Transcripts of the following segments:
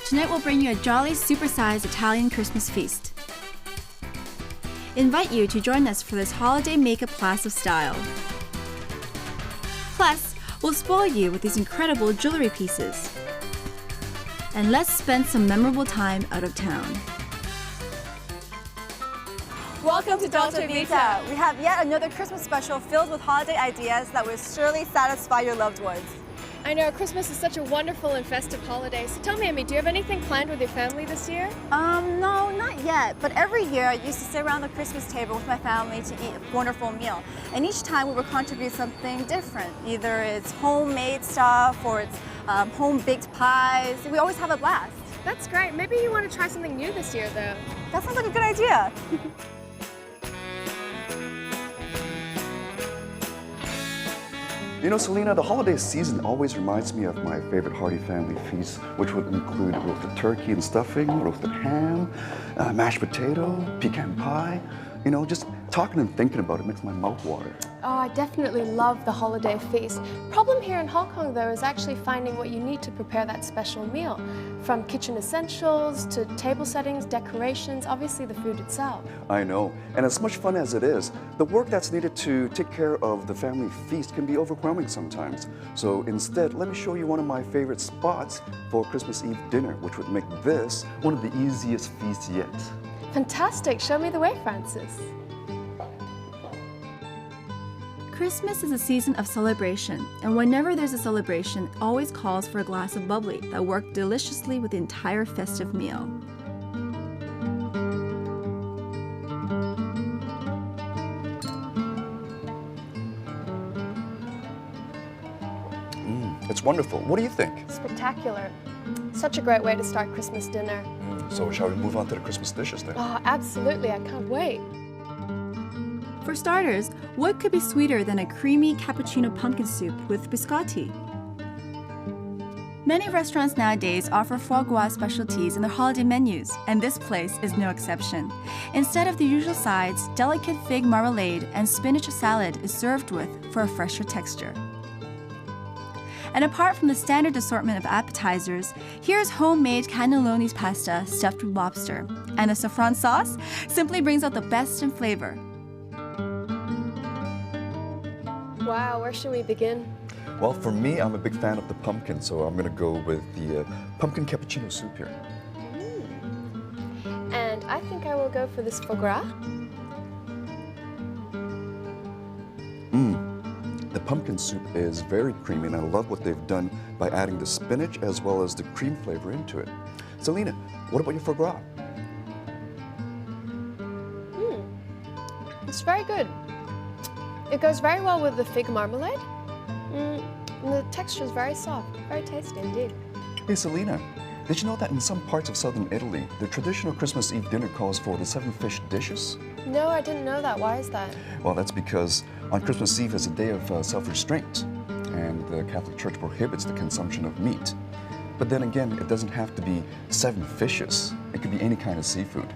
Tonight we'll bring you a jolly, supersized Italian Christmas feast. Invite you to join us for this holiday makeup class of style. Plus, we'll spoil you with these incredible jewelry pieces. And let's spend some memorable time out of town. Welcome to Dolce Vita. We have yet another Christmas special filled with holiday ideas that will surely satisfy your loved ones. I know, Christmas is such a wonderful and festive holiday. So tell me, Amy, do you have anything planned with your family this year? No, not yet. But every year I used to sit around the Christmas table with my family to eat a wonderful meal. And each time we would contribute something different. Either it's homemade stuff or it's home-baked pies. We always have a blast. That's great. Maybe you want to try something new this year, though. That sounds like a good idea. You know, Selena, the holiday season always reminds me of my favorite hearty family feast, which would include roasted turkey and stuffing, roasted ham, mashed potato, pecan pie. You know, just talking and thinking about it makes my mouth water. Oh, I definitely love the holiday feast. Problem here in Hong Kong, though, is actually finding what you need to prepare that special meal. From kitchen essentials to table settings, decorations, obviously the food itself. I know, and as much fun as it is, the work that's needed to take care of the family feast can be overwhelming sometimes. So instead, let me show you one of my favorite spots for Christmas Eve dinner, which would make this one of the easiest feasts yet. Fantastic. Show me the way, Francis. Christmas is a season of celebration, and whenever there's a celebration, it always calls for a glass of bubbly that work deliciously with the entire festive meal. It's wonderful. What do you think? Spectacular. Such a great way to start Christmas dinner. So shall we move on to the Christmas dishes then? Oh, absolutely. I can't wait. For starters, what could be sweeter than a creamy cappuccino pumpkin soup with biscotti? Many restaurants nowadays offer foie gras specialties in their holiday menus, and this place is no exception. Instead of the usual sides, delicate fig marmalade and spinach salad is served with for a fresher texture. And apart from the standard assortment of appetizers, here's homemade cannelloni's pasta stuffed with lobster. And the saffron sauce simply brings out the best in flavor. Wow, where should we begin? Well, for me, I'm a big fan of the pumpkin, so I'm going to go with the pumpkin cappuccino soup here. And I think I will go for this foie gras. The pumpkin soup is very creamy, and I love what they've done by adding the spinach as well as the cream flavor into it. Selena, what about your foie gras? It's very good. It goes very well with the fig marmalade. And the texture is very soft, very tasty indeed. Hey, Selena, did you know that in some parts of southern Italy, the traditional Christmas Eve dinner calls for the 7 fish dishes? No, I didn't know that. Why is that? Well, that's because on Christmas Eve is a day of self-restraint, and the Catholic Church prohibits the consumption of meat. But then again, it doesn't have to be 7 fishes. It could be any kind of seafood.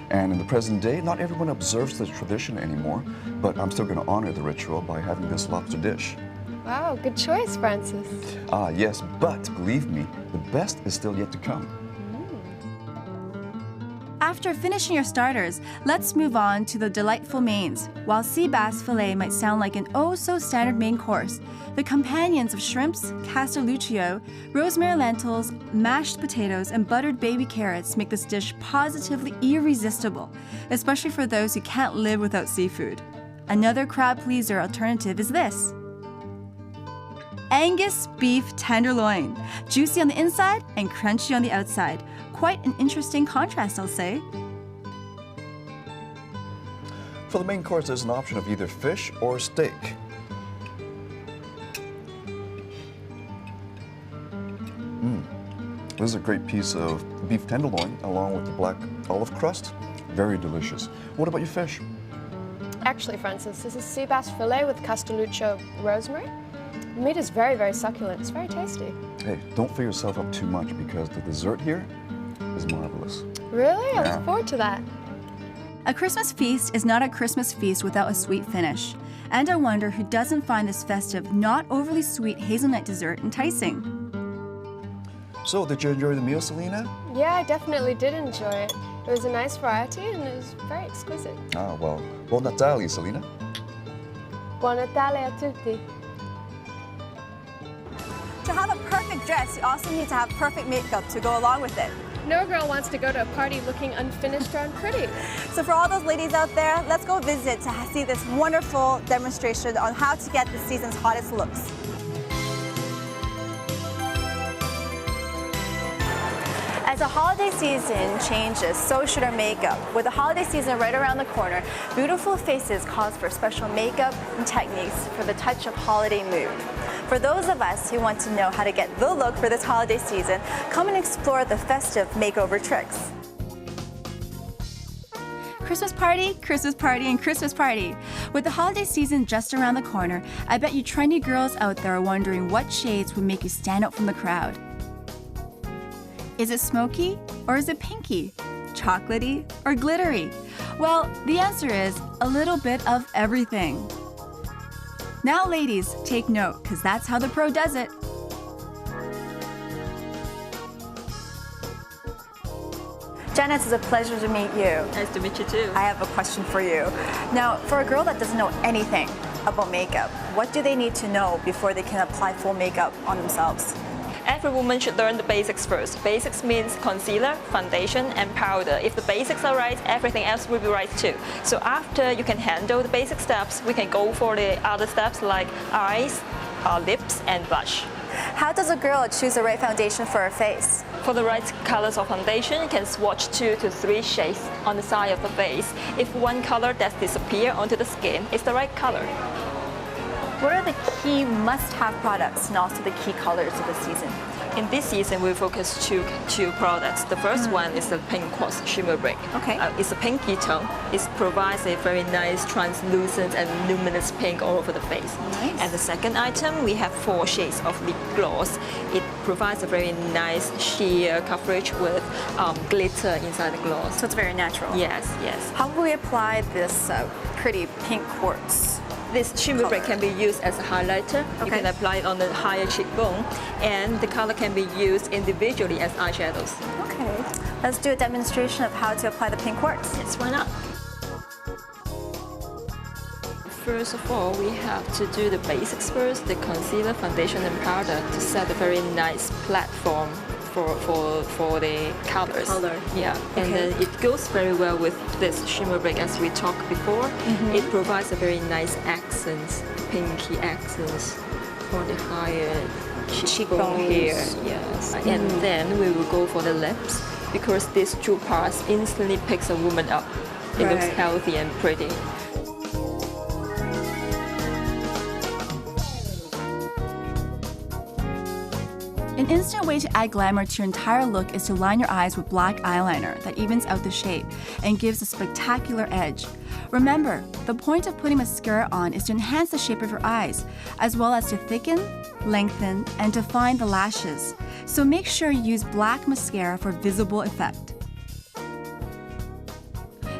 And in the present day, not everyone observes this tradition anymore, but I'm still going to honor the ritual by having this lobster dish. Wow, good choice, Francis. Ah, yes, but believe me, the best is still yet to come. After finishing your starters, let's move on to the delightful mains. While sea bass fillet might sound like an oh-so-standard main course, the companions of shrimps, castelluccio, rosemary lentils, mashed potatoes, and buttered baby carrots make this dish positively irresistible, especially for those who can't live without seafood. Another crowd-pleaser alternative is this. Angus beef tenderloin, juicy on the inside and crunchy on the outside. Quite an interesting contrast, I'll say. For the main course, there's an option of either fish or steak. This is a great piece of beef tenderloin along with the black olive crust. Very delicious. What about your fish? Actually, Francis, this is sea bass fillet with castelluccio rosemary. The meat is very, very succulent. It's very tasty. Hey, don't fill yourself up too much because the dessert here is marvelous. Really? I Yeah. look forward to that. A Christmas feast is not a Christmas feast without a sweet finish. And I wonder who doesn't find this festive, not overly sweet hazelnut dessert enticing. So, did you enjoy the meal, Selena? Yeah, I definitely did enjoy it. It was a nice variety and it was very exquisite. Ah, well, buon Natale, Selena. Buon Natale a tutti. To have a perfect dress, you also need to have perfect makeup to go along with it. No girl wants to go to a party looking unfinished or unpretty. So for all those ladies out there, let's go visit to see this wonderful demonstration on how to get the season's hottest looks. As the holiday season changes, so should our makeup. With the holiday season right around the corner, beautiful faces calls for special makeup and techniques for the touch of holiday mood. For those of us who want to know how to get the look for this holiday season, come and explore the festive makeover tricks. Christmas party, and Christmas party. With the holiday season just around the corner, I bet you trendy girls out there are wondering what shades would make you stand out from the crowd. Is it smoky or is it pinky? Chocolatey or glittery? Well, the answer is a little bit of everything. Now ladies, take note, because that's how the pro does it. Janice, it's a pleasure to meet you. Nice to meet you too. I have a question for you. Now, for a girl that doesn't know anything about makeup, what do they need to know before they can apply full makeup on themselves? Every woman should learn the basics first. Basics means concealer, foundation, and powder. If the basics are right, everything else will be right too. So after you can handle the basic steps, we can go for the other steps like eyes, lips, and blush. How does a girl choose the right foundation for her face? For the right colors of foundation, you can swatch 2 to 3 shades on the side of the face. If one color that disappears onto the skin is the right color. What are the key must-have products and also the key colors of the season? In this season, we focus two products. The first one is the Pink Quartz Shimmer Break. Okay. It's a pinky tone. It provides a very nice translucent and luminous pink all over the face. Nice. And the second item, we have 4 shades of lip gloss. It provides a very nice sheer coverage with glitter inside the gloss. So it's very natural. Yes, yes. How will we apply this pretty pink quartz? This shimmer break can be used as a highlighter. You Okay. can apply it on the higher cheekbone, and the color can be used individually as eyeshadows. Okay. Let's do a demonstration of how to apply the pink quartz. Yes, why not? First of all, we have to do the basics first, the concealer, foundation, and powder to set a very nice platform for the colors. Color. Yeah, Okay. and then it goes very well with this shimmer break as we talked before. It provides a very nice accents, pinky accents for the higher cheekbone here. Yes, and then we will go for the lips because these 2 parts instantly picks a woman up. It looks Right. healthy and pretty. An instant way to add glamour to your entire look is to line your eyes with black eyeliner that evens out the shape and gives a spectacular edge. Remember, the point of putting mascara on is to enhance the shape of your eyes, as well as to thicken, lengthen, and define the lashes. So make sure you use black mascara for visible effect.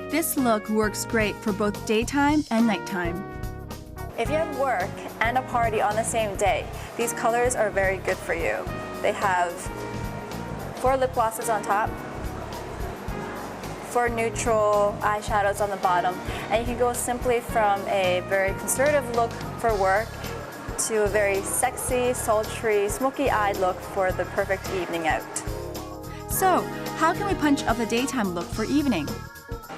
This look works great for both daytime and nighttime. If you have work and a party on the same day, these colors are very good for you. They have 4 lip glosses on top, 4 neutral eyeshadows on the bottom, and you can go simply from a very conservative look for work to a very sexy, sultry, smoky-eyed look for the perfect evening out. So, how can we punch up the daytime look for evening?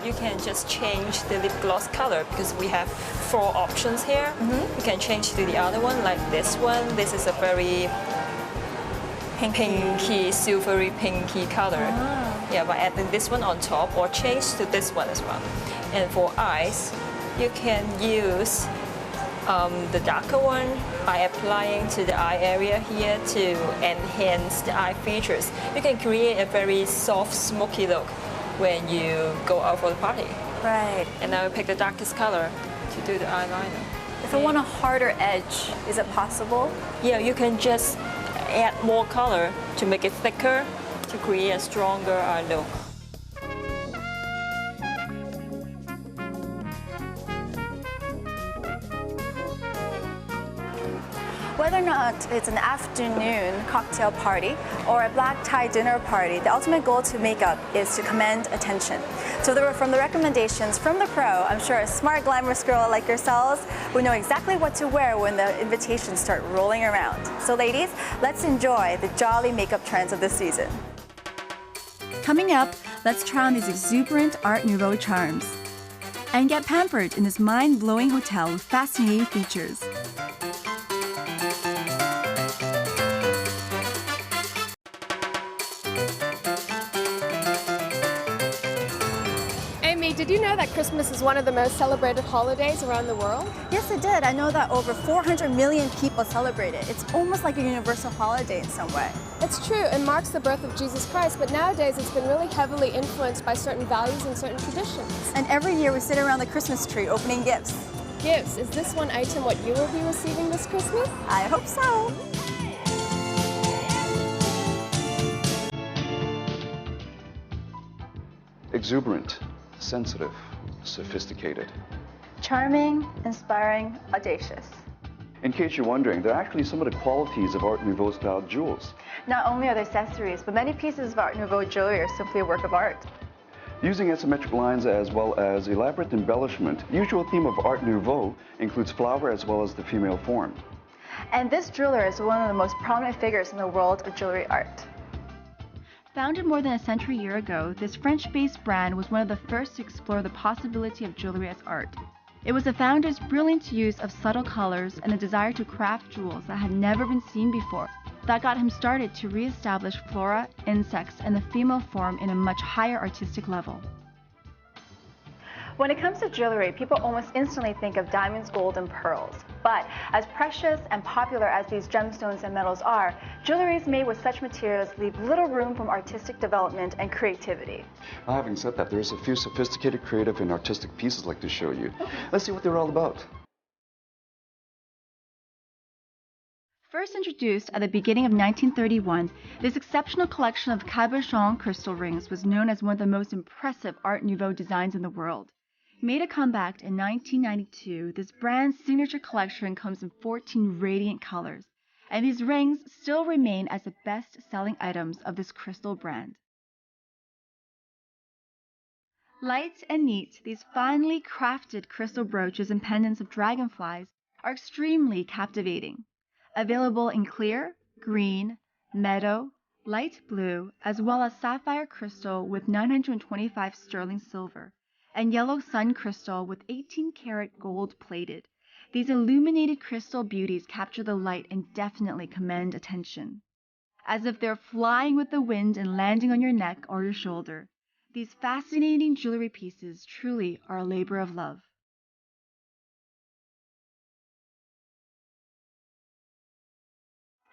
You can just change the lip gloss color because we have 4 options here. You can change to the other one, like this one. This is a very pinky, silvery pinky color. Yeah, by adding this one on top or change to this one as well. And for eyes, you can use the darker one by applying to the eye area here to enhance the eye features. You can create a very soft, smoky look when you go out for the party. Right. And I will pick the darkest color. to do the eyeliner. If I want a harder edge, is it possible? Yeah, you can just add more color to make it thicker to create a stronger eye look. Whether or not it's an afternoon cocktail party or a black tie dinner party, the ultimate goal to makeup is to command attention. So from the recommendations from the pro, I'm sure a smart, glamorous girl like yourselves will know exactly what to wear when the invitations start rolling around. So ladies, let's enjoy the jolly makeup trends of this season. Coming up, let's try on these exuberant Art Nouveau charms and get pampered in this mind-blowing hotel with fascinating features. Amy, did you know that Christmas is one of the most celebrated holidays around the world? Yes, I did. I know that over 400 million people celebrate it. It's almost like a universal holiday in some way. It's true, it marks the birth of Jesus Christ, but nowadays it's been really heavily influenced by certain values and certain traditions. And every year we sit around the Christmas tree opening gifts. Gifts, is this one item what you will be receiving this Christmas? I hope so. Exuberant, sensitive, sophisticated. Charming, inspiring, audacious. In case you're wondering, they're actually some of the qualities of Art Nouveau style jewels. Not only are they accessories, but many pieces of Art Nouveau jewelry are simply a work of art. Using asymmetric lines as well as elaborate embellishment, the usual theme of Art Nouveau includes flower as well as the female form. And this jeweler is one of the most prominent figures in the world of jewelry art. Founded more than a century year ago, this French-based brand was one of the first to explore the possibility of jewelry as art. It was the founder's brilliant use of subtle colors and a desire to craft jewels that had never been seen before that got him started to re-establish flora, insects, and the female form in a much higher artistic level. When it comes to jewelry, people almost instantly think of diamonds, gold, and pearls. But as precious and popular as these gemstones and metals are, jewelry made with such materials leave little room for artistic development and creativity. Now, having said that, there's a few sophisticated, creative, and artistic pieces I'd like to show you. Let's see what they're all about. First introduced at the beginning of 1931, this exceptional collection of cabochon crystal rings was known as one of the most impressive Art Nouveau designs in the world. Made a comeback in 1992, this brand's signature collection comes in 14 radiant colors, and these rings still remain as the best-selling items of this crystal brand. Light and neat, these finely crafted crystal brooches and pendants of dragonflies are extremely captivating. Available in clear, green, meadow, light blue, as well as sapphire crystal with 925 sterling silver, and yellow sun crystal with 18-karat gold plated. These illuminated crystal beauties capture the light and definitely command attention. As if they're flying with the wind and landing on your neck or your shoulder, these fascinating jewelry pieces truly are a labor of love.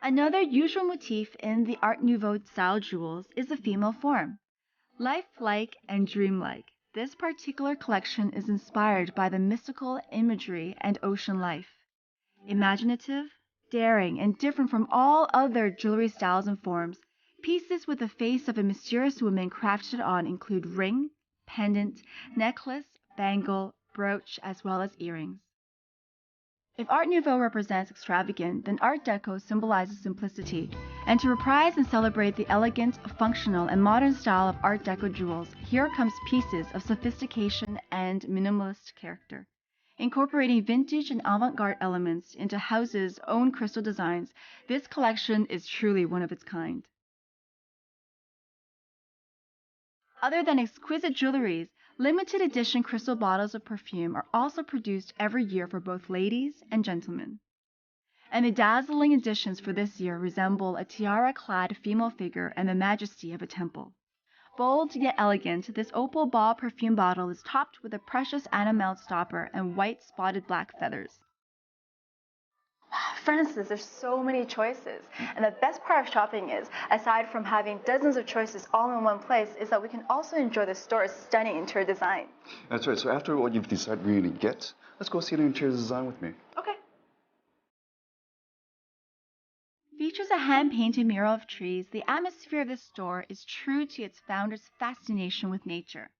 Another usual motif in the Art Nouveau style jewels is the female form. Lifelike and dreamlike, this particular collection is inspired by the mystical imagery and ocean life. Imaginative, daring, and different from all other jewelry styles and forms, pieces with the face of a mysterious woman crafted on include ring, pendant, necklace, bangle, brooch, as well as earrings. If Art Nouveau represents extravagant, then Art Deco symbolizes simplicity. And to reprise and celebrate the elegant, functional, and modern style of Art Deco jewels, here comes pieces of sophistication and minimalist character. Incorporating vintage and avant-garde elements into House's own crystal designs, this collection is truly one of its kind. Other than exquisite jewelries, limited edition crystal bottles of perfume are also produced every year for both ladies and gentlemen. And the dazzling editions for this year resemble a tiara-clad female figure and the majesty of a temple. Bold yet elegant, this opal ball perfume bottle is topped with a precious enamel stopper and white spotted black feathers. For instance, there's so many choices. And the best part of shopping is, aside from having dozens of choices all in one place, is that we can also enjoy the store's stunning interior design. That's right. So after what you've decided you're going to get, let's go see the interior design with me. Okay. Features a hand-painted mural of trees, the atmosphere of this store is true to its founder's fascination with nature.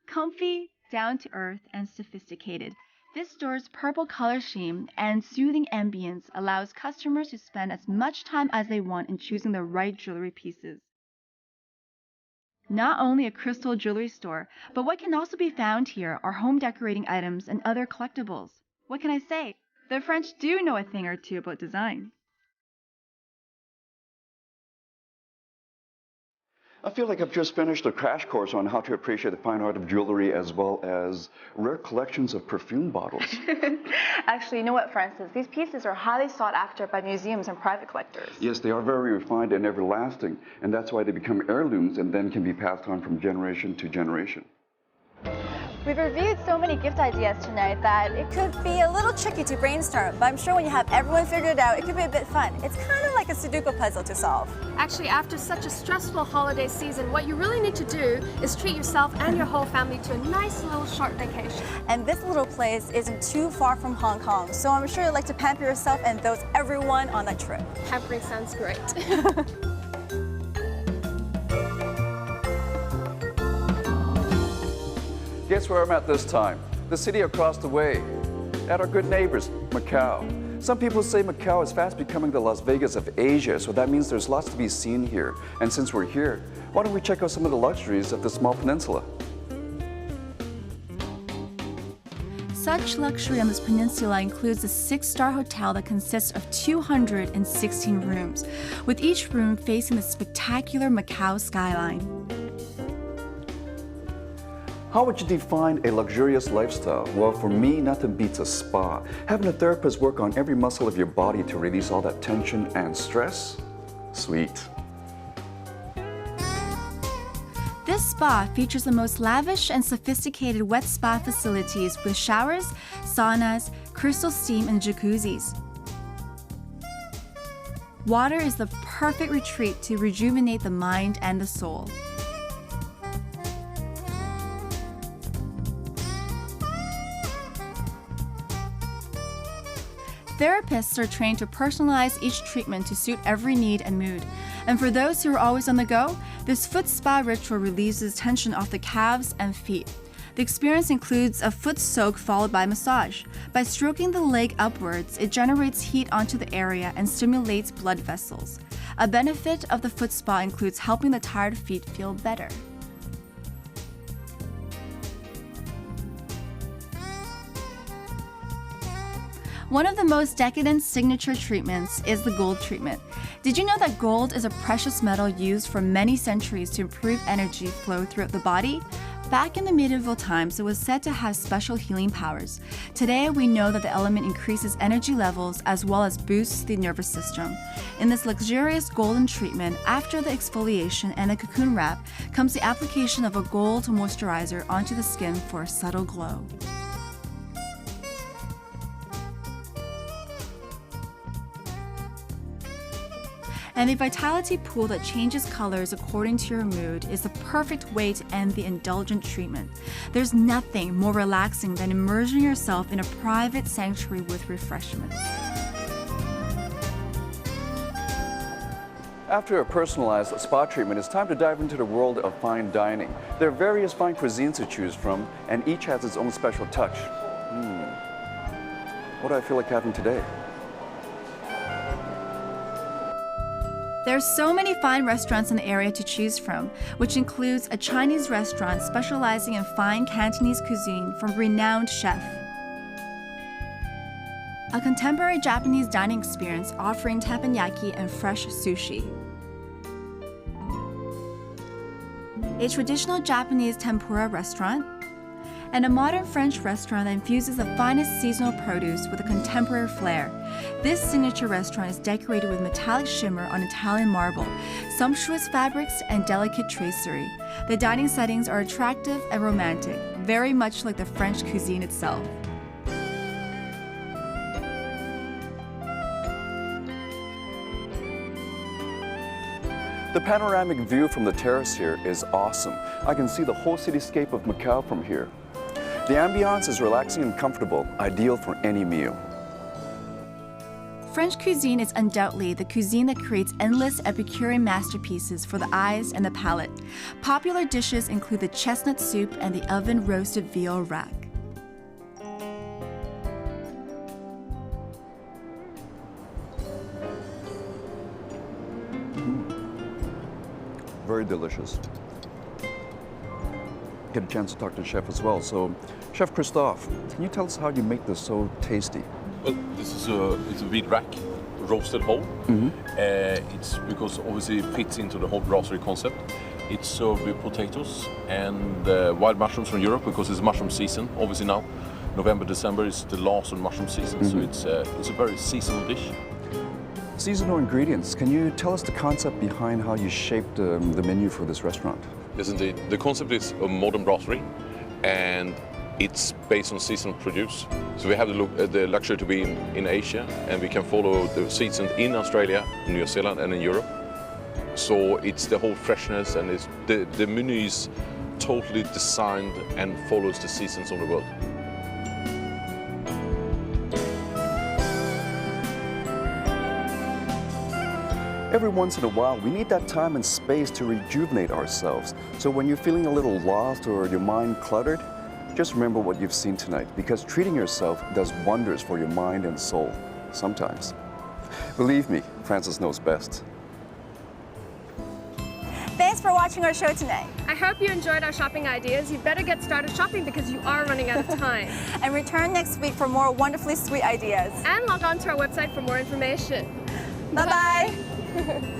Comfy, down-to-earth, and sophisticated, this store's purple color scheme and soothing ambience allows customers to spend as much time as they want in choosing the right jewelry pieces. Not only a crystal jewelry store, but what can also be found here are home decorating items and other collectibles. What can I say? The French do know a thing or two about design. I feel like I've just finished a crash course on how to appreciate the fine art of jewelry as well as rare collections of perfume bottles. Actually, you know what, Francis? These pieces are highly sought after by museums and private collectors. Yes, they are very refined and everlasting, and that's why they become heirlooms and then can be passed on from generation to generation. We've reviewed so many gift ideas tonight that it could be a little tricky to brainstorm, but I'm sure when you have everyone figured out, it could be a bit fun. It's kind of like a Sudoku puzzle to solve. Actually, after such a stressful holiday season, what you really need to do is treat yourself and your whole family to a nice little short vacation. And this little place isn't too far from Hong Kong, so I'm sure you'd like to pamper yourself and everyone on that trip. Pampering sounds great. Guess where I'm at this time? The city across the way, at our good neighbors, Macau. Some people say Macau is fast becoming the Las Vegas of Asia, so that means there's lots to be seen here. And since we're here, why don't we check out some of the luxuries of the small peninsula? Such luxury on this peninsula includes a 6-star hotel that consists of 216 rooms, with each room facing the spectacular Macau skyline. How would you define a luxurious lifestyle? Well, for me, nothing beats a spa. Having a therapist work on every muscle of your body to release all that tension and stress? Sweet. This spa features the most lavish and sophisticated wet spa facilities with showers, saunas, crystal steam, and jacuzzis. Water is the perfect retreat to rejuvenate the mind and the soul. Therapists are trained to personalize each treatment to suit every need and mood. And for those who are always on the go, this foot spa ritual releases tension off the calves and feet. The experience includes a foot soak followed by massage. By stroking the leg upwards, it generates heat onto the area and stimulates blood vessels. A benefit of the foot spa includes helping the tired feet feel better. One of the most decadent signature treatments is the gold treatment. Did you know that gold is a precious metal used for many centuries to improve energy flow throughout the body? Back in the medieval times, it was said to have special healing powers. Today, we know that the element increases energy levels as well as boosts the nervous system. In this luxurious golden treatment, after the exfoliation and the cocoon wrap, comes the application of a gold moisturizer onto the skin for a subtle glow. And the vitality pool that changes colors according to your mood is the perfect way to end the indulgent treatment. There's nothing more relaxing than immersing yourself in a private sanctuary with refreshments. After a personalized spa treatment, it's time to dive into the world of fine dining. There are various fine cuisines to choose from, and each has its own special touch. What do I feel like having today? There are so many fine restaurants in the area to choose from, which includes a Chinese restaurant specializing in fine Cantonese cuisine from a renowned chef. A contemporary Japanese dining experience offering teppanyaki and fresh sushi. A traditional Japanese tempura restaurant. And a modern French restaurant that infuses the finest seasonal produce with a contemporary flair. This signature restaurant is decorated with metallic shimmer on Italian marble, sumptuous fabrics, and delicate tracery. The dining settings are attractive and romantic, very much like the French cuisine itself. The panoramic view from the terrace here is awesome. I can see the whole cityscape of Macau from here. The ambiance is relaxing and comfortable, ideal for any meal. French cuisine is undoubtedly the cuisine that creates endless Epicurean masterpieces for the eyes and the palate. Popular dishes include the chestnut soup and the oven-roasted veal rack. Very delicious. Get a chance to talk to the chef as well. So, Chef Christophe, can you tell us how you make this so tasty? Well, this is it's a wheat rack, roasted whole. It's because obviously it fits into the whole brasserie concept. It's served with potatoes and wild mushrooms from Europe because it's mushroom season. Obviously now, November, December is the last of mushroom season, so it's a very seasonal dish. Seasonal ingredients. Can you tell us the concept behind how you shaped the menu for this restaurant? Yes, indeed. The concept is a modern brasserie, and it's based on seasonal produce. So we have the luxury to be in Asia, and we can follow the season in Australia, New Zealand, and in Europe. So it's the whole freshness, and it's the menu is totally designed and follows the seasons of the world. Every once in a while, we need that time and space to rejuvenate ourselves. So when you're feeling a little lost or your mind cluttered, just remember what you've seen tonight, because treating yourself does wonders for your mind and soul, sometimes. Believe me, Francis knows best. Thanks for watching our show tonight. I hope you enjoyed our shopping ideas. You better get started shopping because you are running out of time. And return next week for more wonderfully sweet ideas. And log on to our website for more information. Bye-bye.